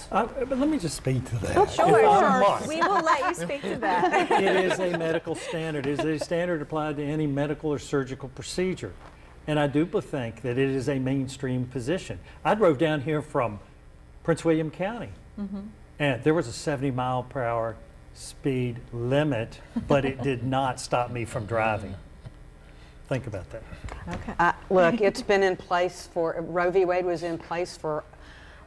But let me just speak to that. Sure. We will let you speak to that. It is a medical standard. It is a standard applied to any medical or surgical procedure. And I do think that it is a mainstream position. I drove down here from Prince William County, and there was a 70-mile-per-hour speed limit, but it did not stop me from driving. Think about that. Okay. Look, it's been in place Roe v. Wade was in place for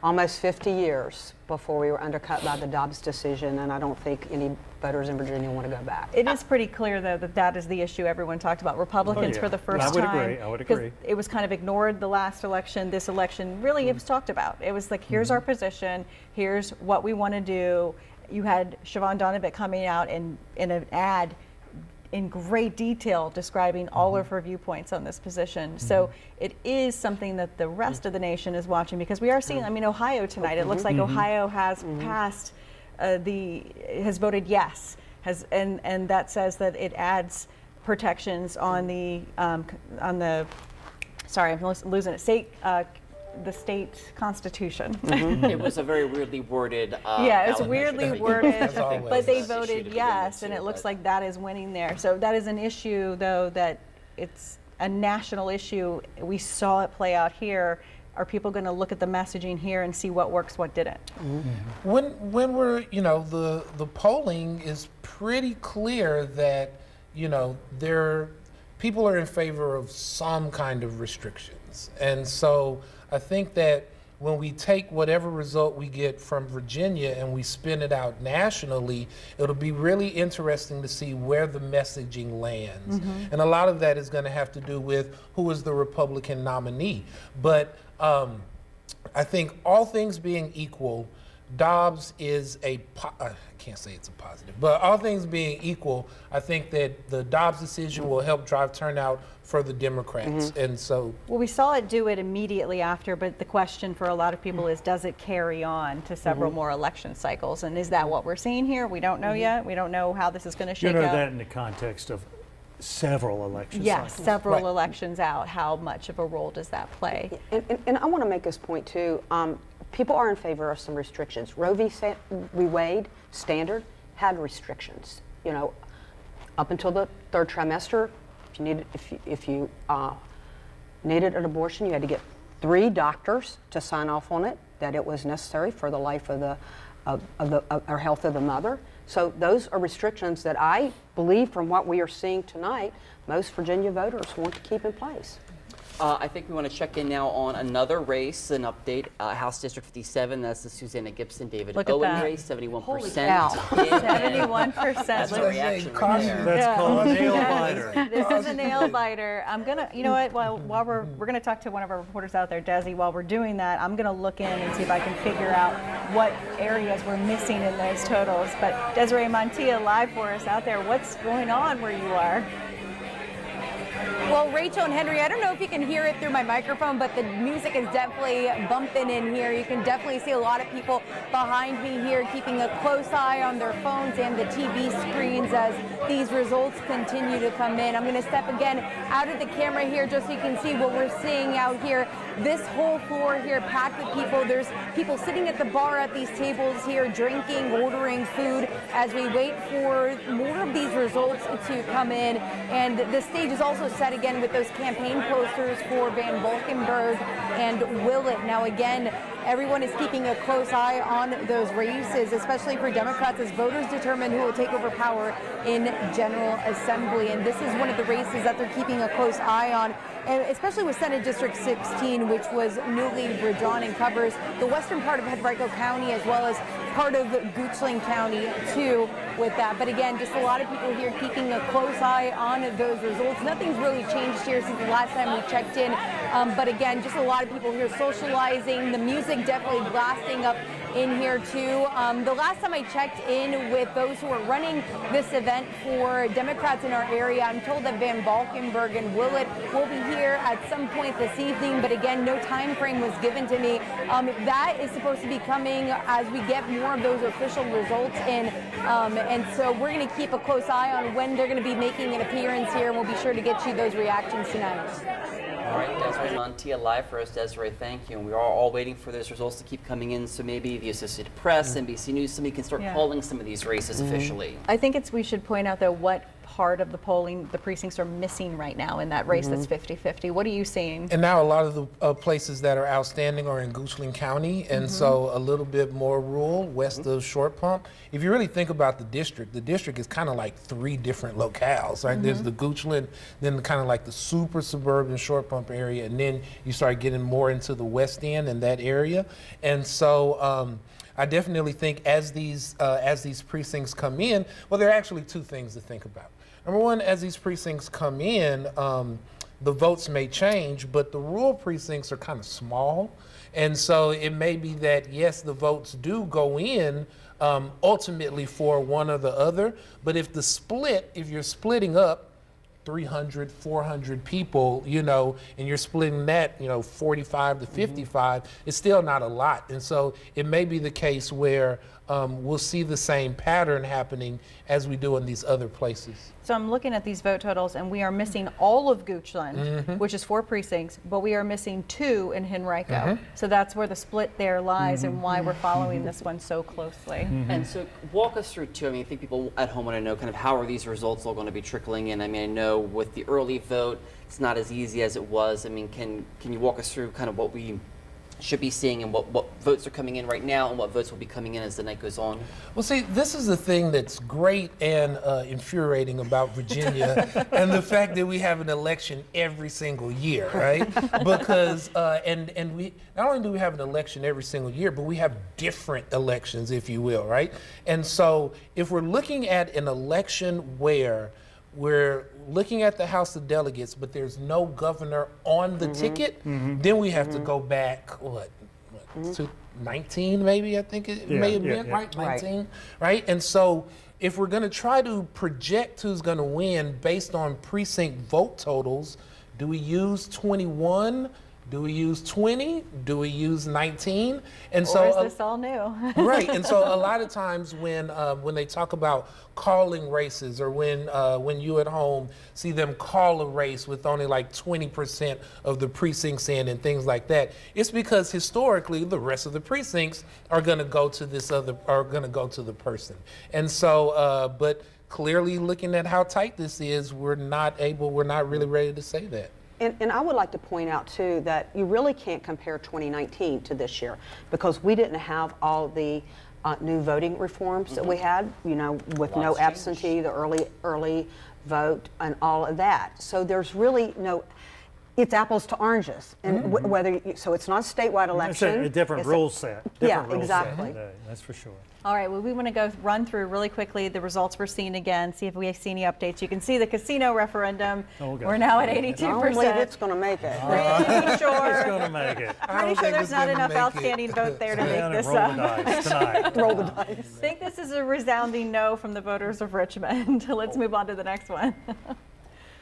almost 50 years before we were undercut by the Dobbs decision, and I don't think any voters in Virginia want to go back. It is pretty clear, though, that is the issue everyone talked about. Republicans for the first time. I would agree. It was kind of ignored the last election. This election, really, it was talked about. It was like, here's our position. Here's what we want to do. You had Siobhan Donovan coming out in an ad in great detail describing all of her viewpoints on this position. So it is something that the rest of the nation is watching, because we are seeing, Ohio tonight, it looks like Ohio has passed has voted yes, and that says that it adds protections on the sorry, I'm losing it, the state constitution. It was a very weirdly worded Yeah, it's ballot weirdly measure. worded, As always. but they Issue to voted begin yes, with, and too, it looks but- like that is winning there. So that is an issue, though, that it's a national issue. We saw it play out here. Are people going to look at the messaging here and see what works, what didn't? When we're, the polling is pretty clear that, people are in favor of some kind of restrictions. And so I think that when we take whatever result we get from Virginia and we spin it out nationally, it'll be really interesting to see where the messaging lands. And a lot of that is going to have to do with who is the Republican nominee. But I think all things being equal, Dobbs is I can't say it's a positive, but all things being equal, I think that the Dobbs decision will help drive turnout for the Democrats. And so, Well, we saw it do it immediately after, but the question for a lot of people is, does it carry on to several more election cycles? And is that what we're seeing here? We don't know yet. We don't know how this is going to shake out. that in the context of several elections. Yes, several Right. elections out. How much of a role does that play? And I want to make this point too. People are in favor of some restrictions. Roe v. Wade standard had restrictions. Up until the third trimester, if you needed an abortion, you had to get 3 doctors to sign off on it that it was necessary for the life of or health of the mother. So those are restrictions that I believe, from what we are seeing tonight, most Virginia voters want to keep in place. I think we want to check in now on another race, an update. House District 57, that's the Susanna Gibson, David Look at Owen that. race, 71%. Holy cow. 71%. That's the reaction right there. That's called a nail Yes. biter. This is a nail biter. I'm gonna, you know what? While we're gonna talk to one of our reporters out there, Desi. While we're doing that, I'm gonna look in and see if I can figure out what areas we're missing in those totals. But Desiree Montilla, live for us out there. What's going on where you are? Well, Rachel and Henry, I don't know if you can hear it through my microphone, but the music is definitely bumping in here. You can definitely see a lot of people behind me here keeping a close eye on their phones and the TV screens as these results continue to come in. I'm going to step again out of the camera here just so you can see what we're seeing out here. This whole floor here packed with people. There's people sitting at the bar at these tables here drinking, ordering food as we wait for more of these results to come in. And the stage is also set again with those campaign posters for Van Valkenburg and Willett. Now again, everyone is keeping a close eye on those races, especially for Democrats as voters determine who will take over power in General Assembly. And this is one of the races that they're keeping a close eye on, and especially with Senate District 16, which was newly redrawn and covers the western part of Henrico County as well as part of Goochland County too with that. But again, just a lot of people here keeping a close eye on those results. Nothing's really changed here since the last time we checked in. But again, just a lot of people here socializing, the music definitely blasting up in here too. The last time I checked in with those who are running this event for Democrats in our area, I'm told that Van Valkenburg and Willett will be here at some point this evening, but again, no time frame was given to me. That is supposed to be coming as we get more of those official results in, and so we're going to keep a close eye on when they're going to be making an appearance here, and we'll be sure to get you those reactions tonight. All right, Desiree Montilla live for us. Desiree, thank you. And we are all waiting for those results to keep coming in, so maybe the Associated Press, NBC News, somebody can start calling some of these races officially. I think we should point out though what part of the polling the precincts are missing right now in that race that's 50-50. What are you seeing? And now a lot of the places that are outstanding are in Goochland County, and so a little bit more rural west of Short Pump. If you really think about the district is kind of like 3 different locales, right? There's the Goochland, then kind of like the super suburban Short Pump area, and then you start getting more into the West End and that area. And so I definitely think as these precincts come in, well, there are actually 2 things to think about. Number one, as these precincts come in, the votes may change, but the rural precincts are kind of small. And so it may be that, yes, the votes do go in ultimately for one or the other, but if you're splitting up 300, 400 people, and you're splitting that, 45 to 55, it's still not a lot. And so it may be the case where we'll see the same pattern happening as we do in these other places. So I'm looking at these vote totals, and we are missing all of Goochland, which is 4 precincts, but we are missing 2 in Henrico. So that's where the split there lies and why we're following this one so closely. And so walk us through too, I think people at home want to know kind of how are these results all going to be trickling in? I know with the early vote, it's not as easy as it was. Can you walk us through kind of what we should be seeing and what votes are coming in right now and what votes will be coming in as the night goes on? Well, see, this is the thing that's great and infuriating about Virginia and the fact that we have an election every single year, right? Because, and we, not only do we have an election every single year, but we have different elections, if you will, right? And so if we're looking at an election where we're looking at the House of Delegates, but there's no governor on the ticket, then we have to go back, to 19 maybe, I think it may have been, right? 19, right? And so if we're gonna try to project who's gonna win based on precinct vote totals, do we use 21? Do we use 20? Do we use 19? And so, or is this all new? Right, and so a lot of times when they talk about calling races, or when you at home see them call a race with only like 20% of the precincts in and things like that, it's because historically the rest of the precincts are going to go to the person. And so, but clearly looking at how tight this is, we're not really ready to say that. And I would like to point out, too, that you really can't compare 2019 to this year because we didn't have all the new voting reforms that we had, with no absentee, the early vote, and all of that. So there's really it's apples to oranges, and whether so it's not a statewide election. It's a different It's rule set. Yeah, Different rule exactly. set today, that's for sure. All right, well, we want to go run through really quickly the results we're seeing again, see if we see any updates. You can see the casino referendum. Oh, God. We're now at I 82%. don't believe it's going to make it. Pretty sure. It's going to make it. Pretty sure there's not enough outstanding vote there to Sit down make and this roll the dice tonight. Roll the dice. I think this is a resounding no from the voters of Richmond. Let's move on to the next one.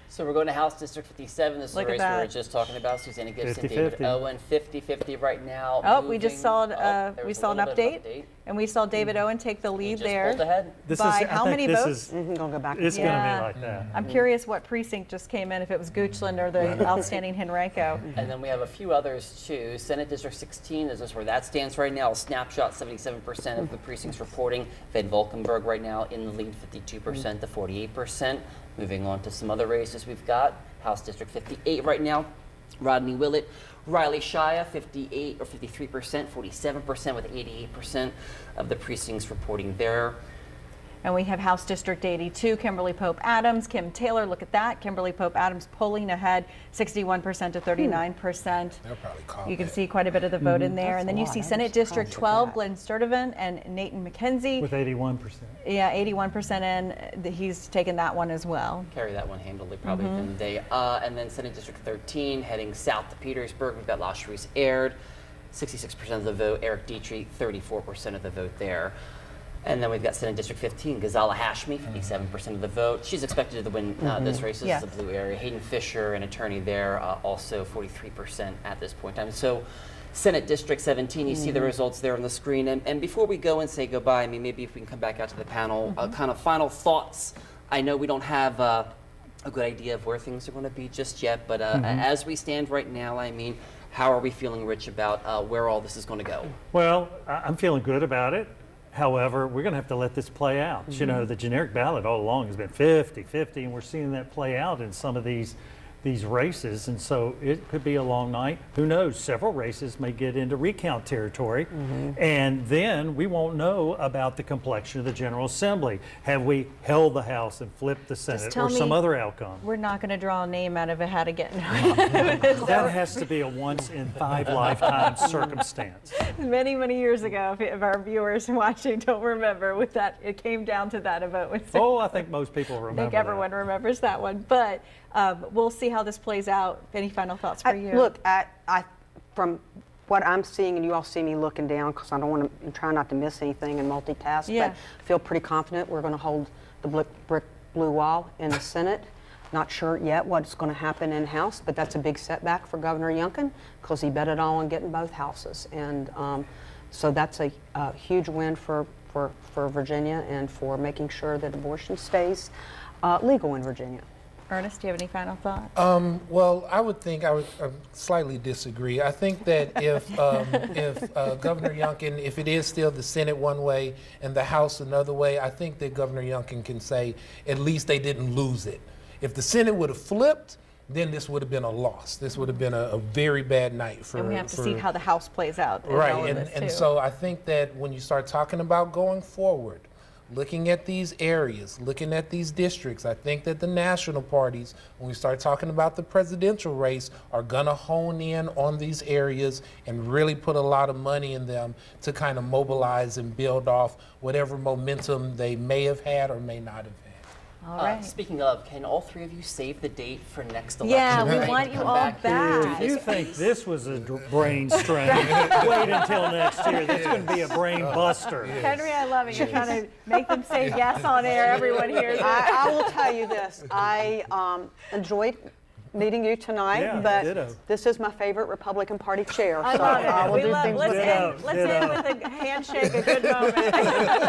So we're going to House District 57. This is Look the at race we were that. just talking about. Susanna Gibson, 50-50. David Owen, 50-50 right now. Oh, we just saw there we was a saw an little bit of update, and we saw David Owen take the He lead just there. pulled ahead. By how many votes? Going to go back. It's Yeah. going to be like that. I'm curious what precinct just came in, if it was Goochland or the outstanding Henrico. And then we have a few others too. Senate District 16 is just where that stands right now. A snapshot, 77% of the precincts reporting. Van Valkenburg right now in the lead, 52% to 48%. Moving on to some other races we've got. House District 58 right now. Rodney Willett, Riley Shia, 58 or 53%, 47% with 88% of the precincts reporting there. And we have House District 82, Kimberly Pope Adams, Kim Taylor. Look at that. Kimberly Pope Adams pulling ahead 61% to 39%. They'll probably call You can that. see quite a bit of the vote in there. That's And then a you lot. see I Senate was District surprised 12, at Glenn Sturtevant and Nathan McKenzie. With 81%. Yeah, 81% in. He's taken that one as well. Carry that one handily probably within the day. And then Senate District 13 heading south to Petersburg. We've got LaSharice Aird, 66% of the vote. Eric Dietrich, 34% of the vote there. And then we've got Senate District 15, Ghazala Hashmi, 57% of the vote. She's expected to win this race. This is a blue area. Hayden Fisher, an attorney there, also 43% at this point in time. So Senate District 17, you see the results there on the screen. And before we go and say goodbye, I mean, maybe if we can come back out to the panel, kind of final thoughts. I know we don't have a good idea of where things are going to be just yet, but as we stand right now, I mean, how are we feeling, Rich, about where all this is going to go? Well, I'm feeling good about it. However, we're going to have to let this play out. You know, the generic ballot all along has been 50-50, and we're seeing that play out in some of these races, and so it could be a long night. Who knows? Several races may get into recount territory, and then we won't know about the complexion of the General Assembly. Have we held the House and flipped the Senate tell or some me- other outcome? We're not going to draw a name out of a hat again. That has to be a once in 5 lifetime circumstance. Many, many years ago, if our viewers watching don't remember, with that, it came down to that, a vote with Oh, I think most people remember I think everyone that. remembers that one. But we'll see how this plays out. Any final thoughts for you? Look, from what I'm seeing, and you all see me looking down because I don't want to try not to miss anything and multitask, Yeah. but I feel pretty confident we're going to hold the brick blue wall in the Senate. Not sure yet what's going to happen in House, but that's a big setback for Governor Youngkin because he bet it all on getting both houses. And so that's a huge win for Virginia and for making sure that abortion stays legal in Virginia. Ernest, do you have any final thoughts? Well, I would slightly disagree. I think that if Governor Youngkin, if it is still the Senate one way and the House another way, I think that Governor Youngkin can say at least they didn't lose it. If the Senate would have flipped, then this would have been a loss. This would have been a very bad night for. And we have to see how the House plays out. In all Right, of this, and too. so I think that when you start talking about going forward, looking at these areas, looking at these districts, I think that the national parties, when we start talking about the presidential race, are going to hone in on these areas and really put a lot of money in them to kind of mobilize and build off whatever momentum they may have had or may not have had. All right. Speaking of, can all three of you save the date for next election? Yeah, we night? want you Come all back here to back. If you this think place. this was a brain strain, wait until next year. This is going to be a brain buster. Henry, I love it. You're trying to make them say yes on air. Everyone hears it. I will tell you this. I enjoyed meeting you tonight, Yeah, but ditto. this is my favorite Republican Party chair. I so love it. I will We do love, things let's with end, it. let's end with a handshake, a good moment.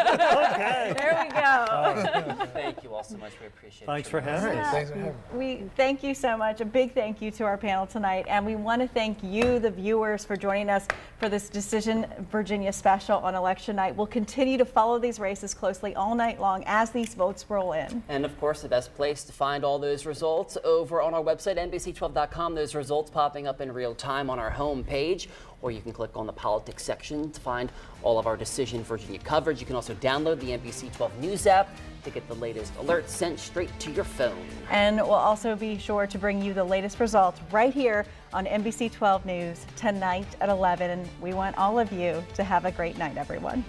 Okay. There we go. Thank you all so much. We appreciate it. Thanks for having us. Thanks for having me. We thank you so much. A big thank you to our panel tonight. And we want to thank you, the viewers, for joining us for this Decision Virginia special on election night. We'll continue to follow these races closely all night long as these votes roll in. And of course, the best place to find all those results over on our website website, NBC12.com. Those results popping up in real time on our home page, or you can click on the politics section to find all of our Decision Virginia coverage. You can also download the NBC 12 News app to get the latest alerts sent straight to your phone. And we'll also be sure to bring you the latest results right here on NBC 12 News tonight at 11. And we want all of you to have a great night, everyone.